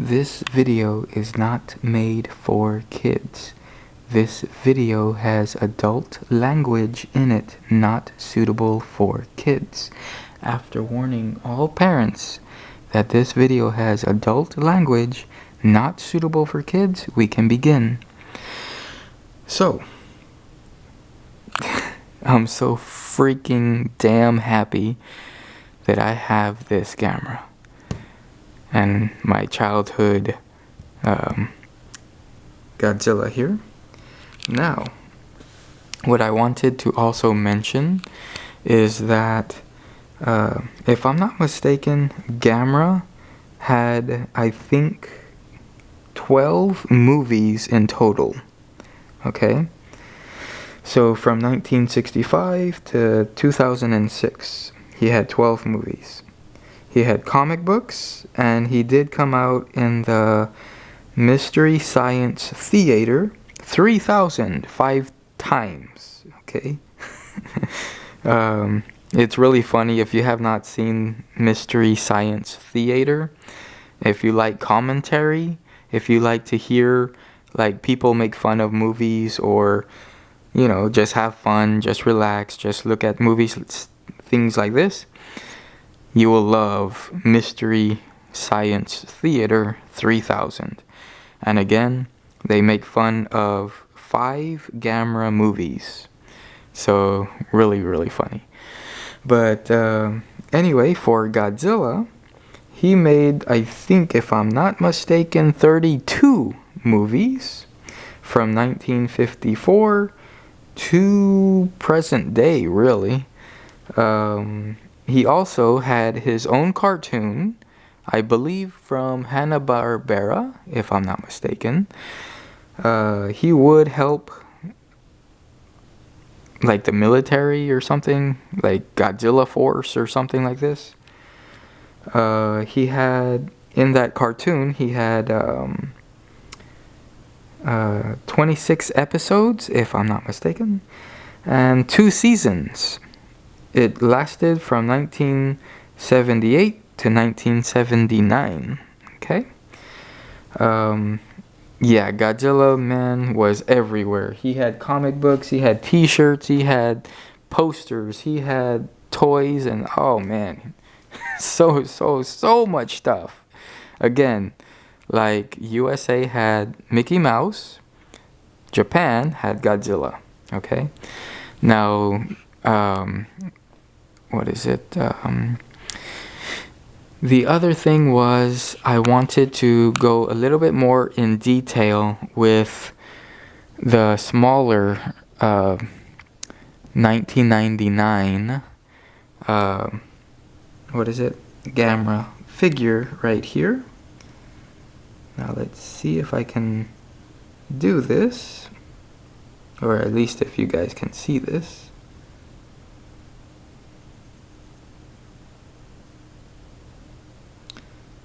This video is not made for kids. This video has adult language in it, not suitable for kids. After warning all parents that this video has adult language not suitable for kids, we can begin. So, I'm so freaking damn happy that I have this camera and my childhood Godzilla here. Now, what I wanted to also mention is that if I'm not mistaken, Gamera had, I think, 12 movies in total. Okay? So from 1965 to 2006, he had 12 movies. He had comic books, and he did come out in the Mystery Science Theater 3,005 times. Okay? It's really funny if you have not seen Mystery Science Theater. If you like commentary, if you like to hear like people make fun of movies, or just have fun, just relax, just look at movies, things like this, you will love Mystery Science Theater 3000. And again, they make fun of 5 Gamera movies. So really, really funny. But anyway, for Godzilla, he made, I think, if I'm not mistaken, 32 movies from 1954 to present day, really. He also had his own cartoon, I believe from Hanna-Barbera, if I'm not mistaken. He would help like the military or something, like Godzilla Force or something like this. He had, in that cartoon, he had 26 episodes, if I'm not mistaken, and 2 seasons. It lasted from 1978 to 1979. Okay? Yeah, Godzilla, man, was everywhere. He had comic books, he had t-shirts, he had posters, he had toys, and oh man, so much stuff. Again, like USA had Mickey Mouse, Japan had Godzilla. Okay? Now, what is it? The other thing was I wanted to go a little bit more in detail with the smaller 1999 what is it? Gamera figure right here. Now let's see if I can do this, or at least if you guys can see this.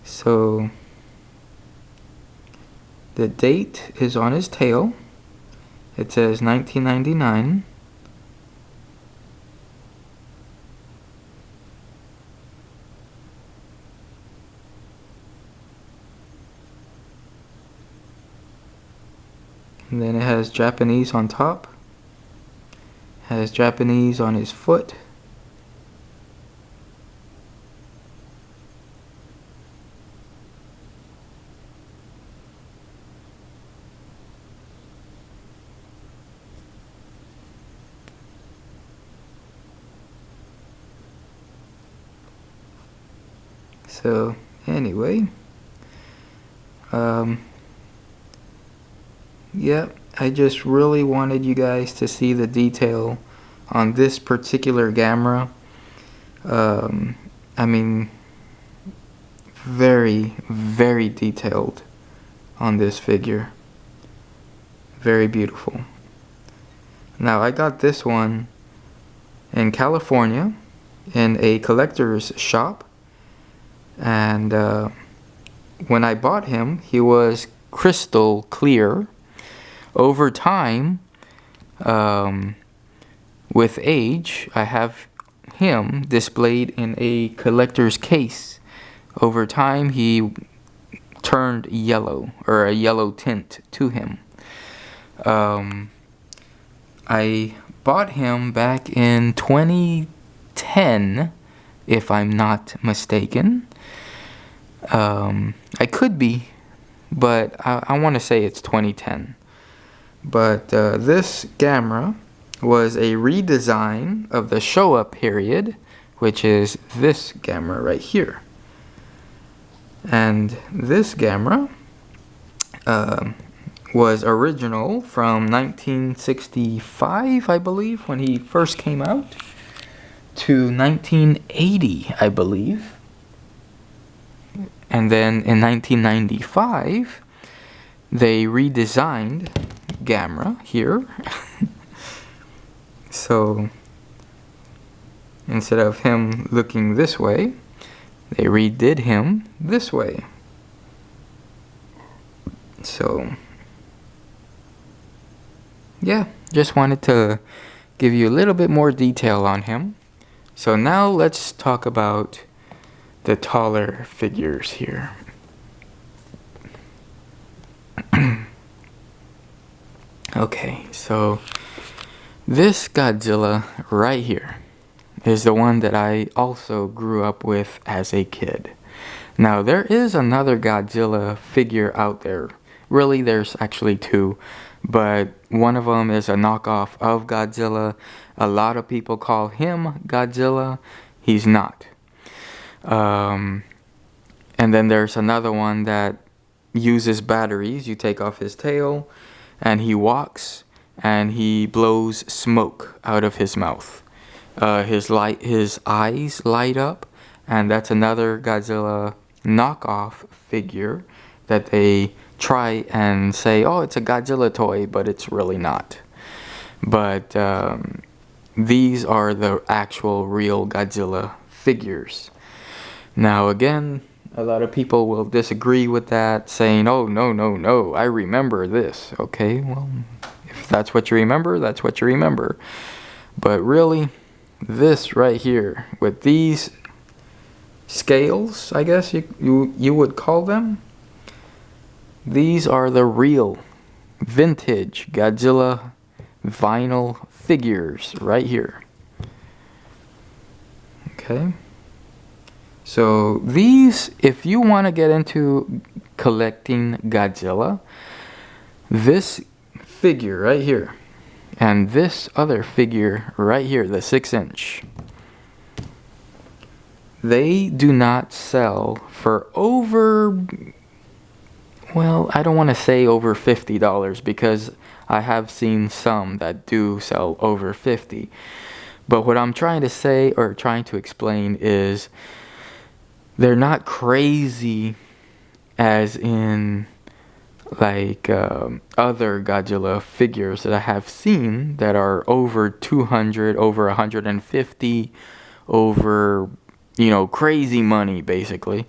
So the date is on his tail. It says 1999. And then it has Japanese on top. Has Japanese on his foot. So anyway, yeah, I just really wanted you guys to see the detail on this particular Gamera. I mean, very, very detailed on this figure. Very beautiful. Now, I got this one in California in a collector's shop. And when I bought him, he was crystal clear. Over time, with age, I have him displayed in a collector's case. Over time, he turned yellow, or a yellow tint to him. I bought him back in 2010, if I'm not mistaken. I could be, but I want to say it's 2010. But this Gamera was a redesign of the Showa period, which is this Gamera right here. And this Gamera was original from 1965, I believe, when he first came out, to 1980, I believe. And then in 1995, they redesigned Gamera here. So instead of him looking this way, they redid him this way. So yeah, just wanted to give you a little bit more detail on him. So now let's talk about the taller figures here. Okay, so this Godzilla right here is the one that I also grew up with as a kid. Now, there is another Godzilla figure out there. Really, there's actually two, but one of them is a knockoff of Godzilla. A lot of people call him Godzilla. He's not. And then there's another one that uses batteries. You take off his tail, and he walks, and he blows smoke out of his mouth. His eyes light up, and that's another Godzilla knockoff figure that they try and say, oh, it's a Godzilla toy, but it's really not. But these are the actual real Godzilla figures. Now again, a lot of people will disagree with that, saying, oh, no, I remember this. Okay, well, if that's what you remember, that's what you remember. But really, this right here, with these scales, I guess you would call them, these are the real vintage Godzilla vinyl figures right here. Okay. So these, if you want to get into collecting Godzilla, this figure right here and this other figure right here, the 6-inch, they do not sell for over, well, I don't want to say over $50 because I have seen some that do sell over 50. But what I'm trying to say or trying to explain is they're not crazy as in like other Godzilla figures that I have seen that are over 200, over 150, over, you know, crazy money basically.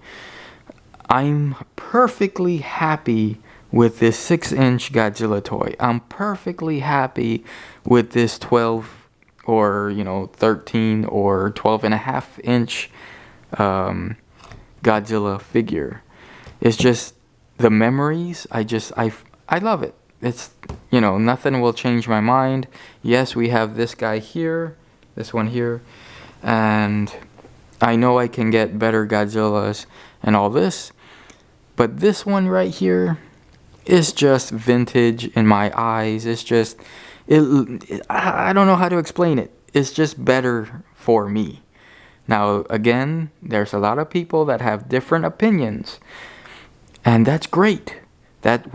I'm perfectly happy with this 6-inch Godzilla toy. I'm perfectly happy with this 12 or, you know, 13 or 12.5-inch Godzilla figure. It's just the memories. I love it. It's, you know, nothing will change my mind. Yes, we have this guy here, this one here, and I know I can get better Godzillas and all this, but this one right here is just vintage in my eyes. It's just, I don't know how to explain it. It's just better for me. Now, again, there's a lot of people that have different opinions, and that's great. That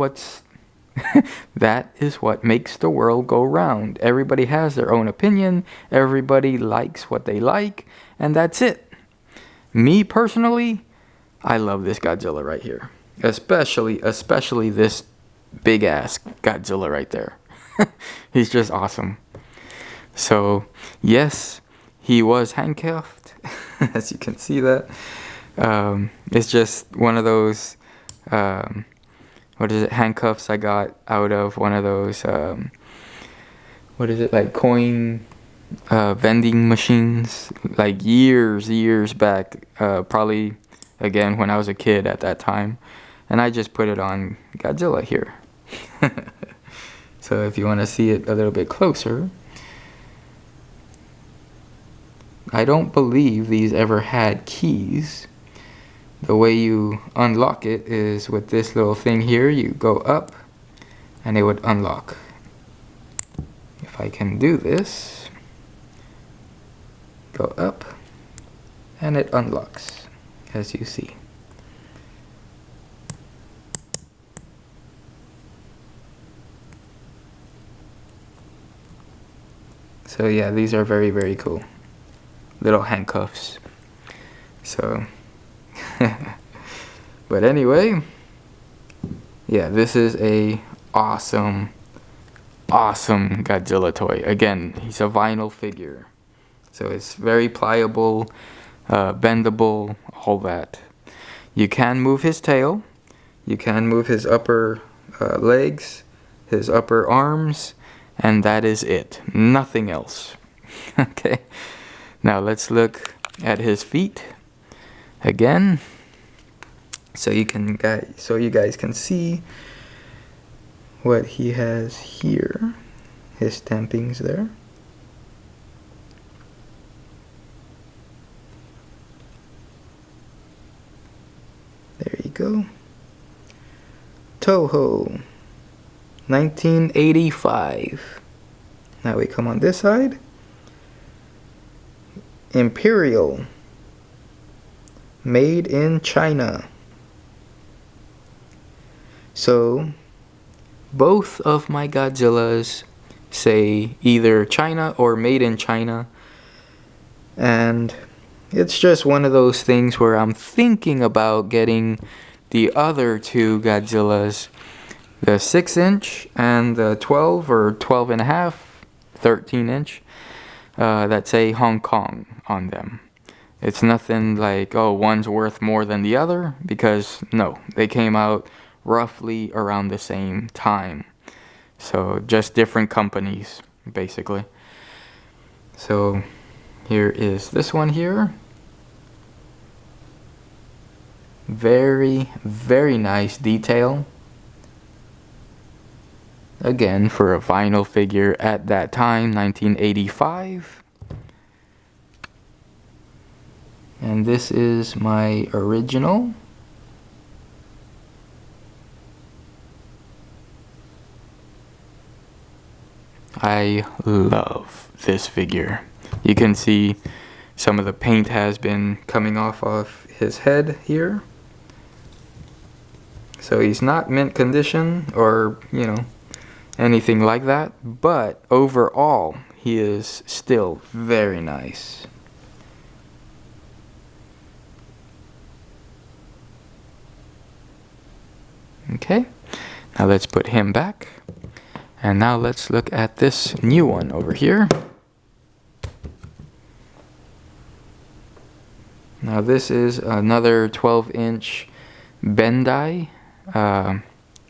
is what makes the world go round. Everybody has their own opinion. Everybody likes what they like, and that's it. Me personally, I love this Godzilla right here, especially this big ass Godzilla right there. He's just awesome. So yes, he was handcuffed. As you can see that. It's just one of those, handcuffs I got out of one of those, like coin vending machines, like years back, probably, again, when I was a kid at that time. And I just put it on Godzilla here. So if you want to see it a little bit closer, I don't believe these ever had keys. The way you unlock it is with this little thing here. You go up and it would unlock. If I can do this, go up and it unlocks, as you see. So yeah, these are very, very cool. Little handcuffs. So, but anyway, yeah, this is a awesome Godzilla toy. Again, he's a vinyl figure. So it's very pliable, bendable, all that. You can move his tail. You can move his upper legs, his upper arms, and that is it. Nothing else. Okay. Now let's look at his feet again, so you guys can see what he has here. His stampings there. There you go. Toho, 1985. Now we come on this side. Imperial, made in China. So both of my Godzillas say either China or made in China, and it's just one of those things where I'm thinking about getting the other two Godzillas, the 6-inch and the 12 or 12 and a half, 13-inch, that say Hong Kong on them. It's nothing like, oh, one's worth more than the other, because no, they came out roughly around the same time. So just different companies, basically. So here is this one here. Very, very nice detail. Again, for a vinyl figure at that time, 1985. And this is my original. I love this figure. You can see some of the paint has been coming off of his head here. So he's not mint condition or, you know, anything like that, but overall he is still very nice. Okay, now let's put him back, and now let's look at this new one over here. Now this is another 12-inch Bandai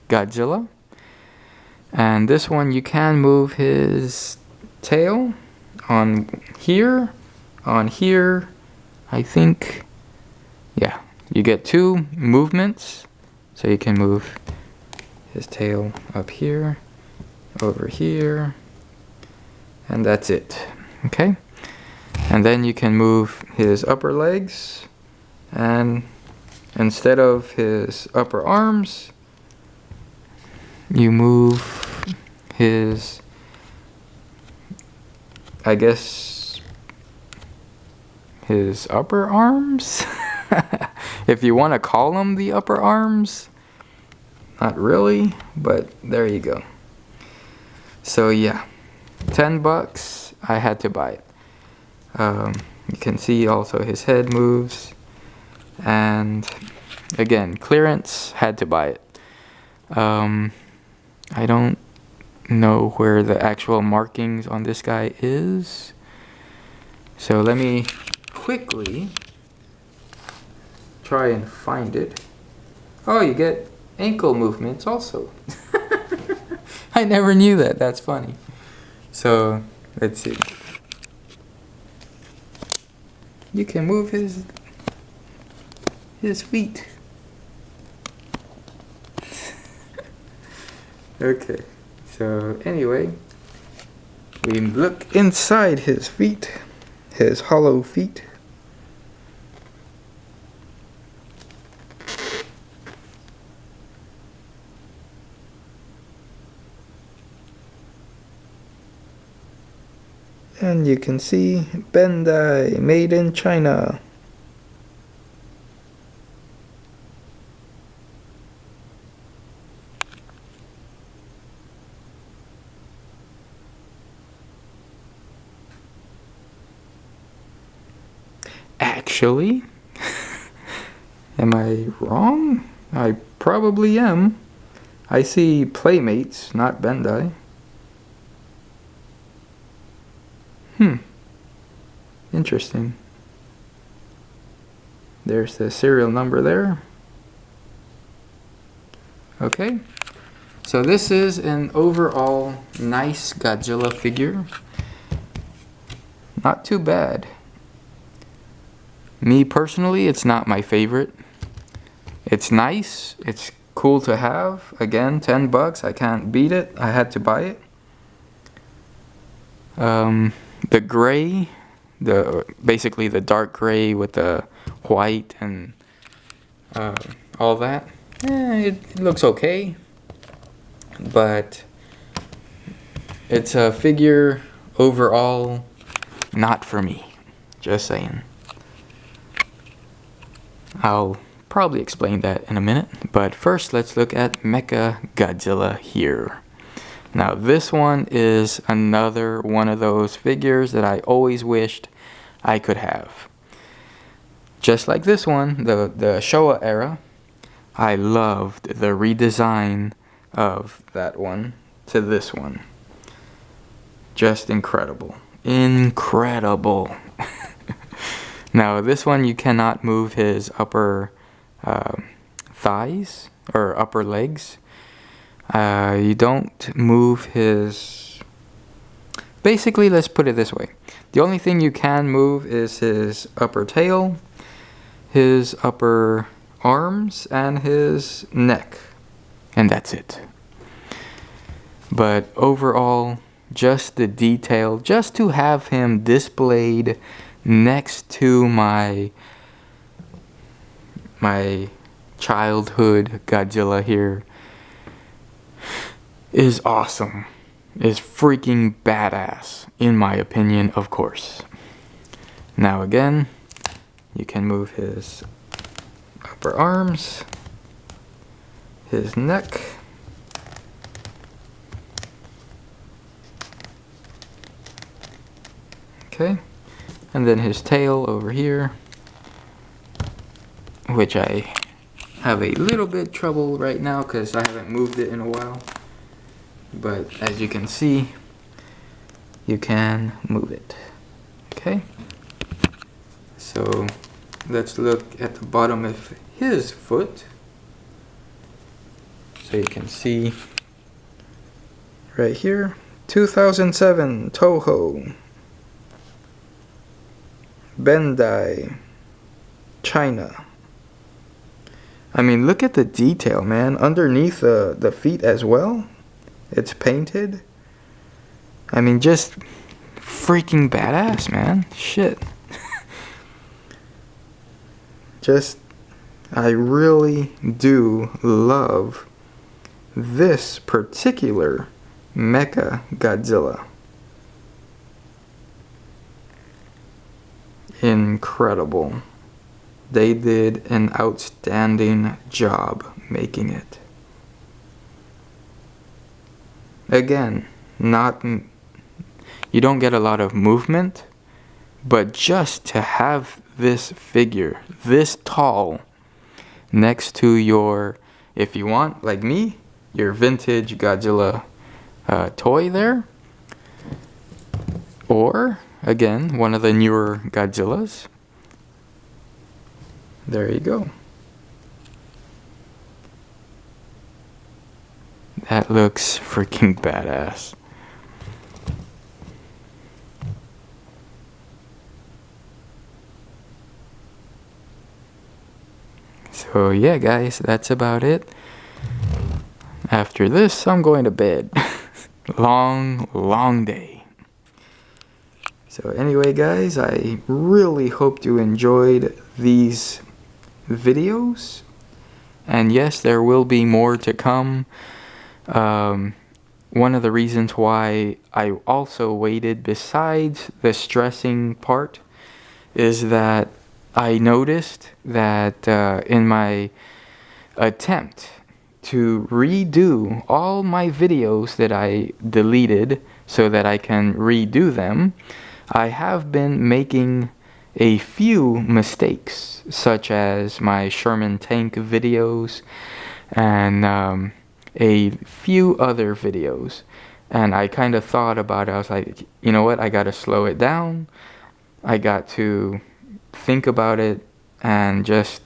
Godzilla. And this one, you can move his tail on here, I think. Yeah, you get 2 movements. So you can move his tail up here, over here, and that's it. Okay? And then you can move his upper legs, and instead of his upper arms, you move his, I guess, his upper arms? If you want to call them the upper arms. Not really, but there you go. So yeah, $10, I had to buy it. You can see also his head moves. And again, clearance, had to buy it. I don't know where the actual markings on this guy is. So let me quickly try and find it. Oh, you get ankle movements also. I never knew that. That's funny. So let's see. You can move his feet. Okay, so anyway, we look inside his feet, his hollow feet. And you can see Bandai, made in China. Actually, am I wrong? I probably am. I see Playmates, not Bandai. Interesting. There's the serial number there. Okay. So this is an overall nice Godzilla figure. Not too bad. Me personally, it's not my favorite. It's nice. It's cool to have. Again, $10. I can't beat it. I had to buy it. The gray, basically the dark gray with the white and all that. It looks okay. But it's a figure overall not for me. Just saying. I'll probably explain that in a minute, but first let's look at Mecha Godzilla here. Now this one is another one of those figures that I always wished I could have. Just like this one, the Showa era, I loved the redesign of that one to this one. Just incredible. Incredible. Now this one you cannot move his upper thighs or upper legs. You don't move his... Basically, let's put it this way. The only thing you can move is his upper tail, his upper arms, and his neck. And that's it. But overall, just the detail, just to have him displayed next to my childhood Godzilla here is awesome. Is freaking badass, in my opinion, of course. Now again, you can move his upper arms, his neck, okay, and then his tail over here, which I have a little bit trouble right now because I haven't moved it in a while. But as you can see, you can move it. Okay, so let's look at the bottom of his foot. So you can see right here, 2007 Toho, Bandai, China. I mean, look at the detail, man. Underneath the feet as well, it's painted. I mean, just freaking badass, man. Shit. Just, I really do love this particular Mecha Godzilla. Incredible. They did an outstanding job making it. Again, you don't get a lot of movement, but just to have this figure this tall next to your, if you want, like me, your vintage Godzilla toy there, or again, one of the newer Godzillas. There you go. That looks freaking badass. So yeah, guys, that's about it. after this, I'm going to bed. Long day. So anyway, guys, I really hope you enjoyed these videos. And yes, there will be more to come. One of the reasons why I also waited, besides the stressing part, is that I noticed that in my attempt to redo all my videos that I deleted so that I can redo them, I have been making a few mistakes, such as my Sherman tank videos and a few other videos. And I kind of thought about it. I was like, you know what, I got to slow it down. I got to think about it and just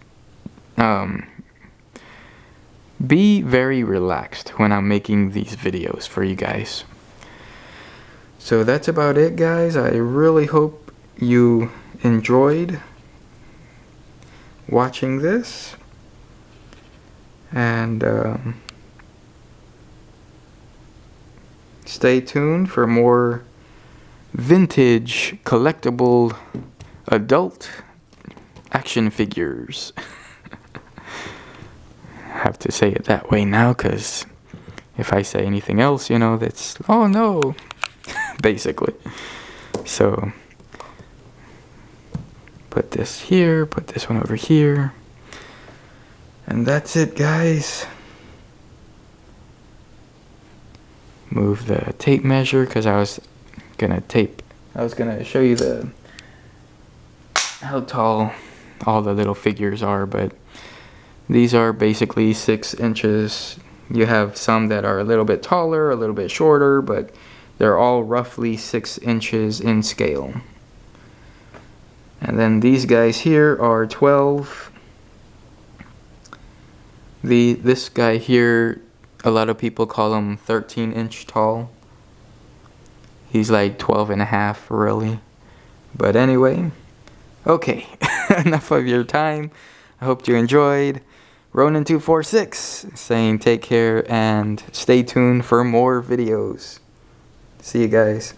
be very relaxed when I'm making these videos for you guys. So that's about it, guys. I really hope you enjoyed watching this. And stay tuned for more vintage collectible adult action figures. I have to say it that way now, because if I say anything else, you know, that's, oh no, basically. So put this here, put this one over here, and that's it, guys. Move the tape measure, because I was gonna show you how tall all the little figures are, but these are basically 6 inches. You have some that are a little bit taller, a little bit shorter, but they're all roughly 6 inches in scale. And then these guys here are 12. This guy here, a lot of people call him 13-inch tall. He's like 12 and a half, really. But anyway, okay, enough of your time. I hope you enjoyed. Ronin246 saying take care and stay tuned for more videos. See you guys.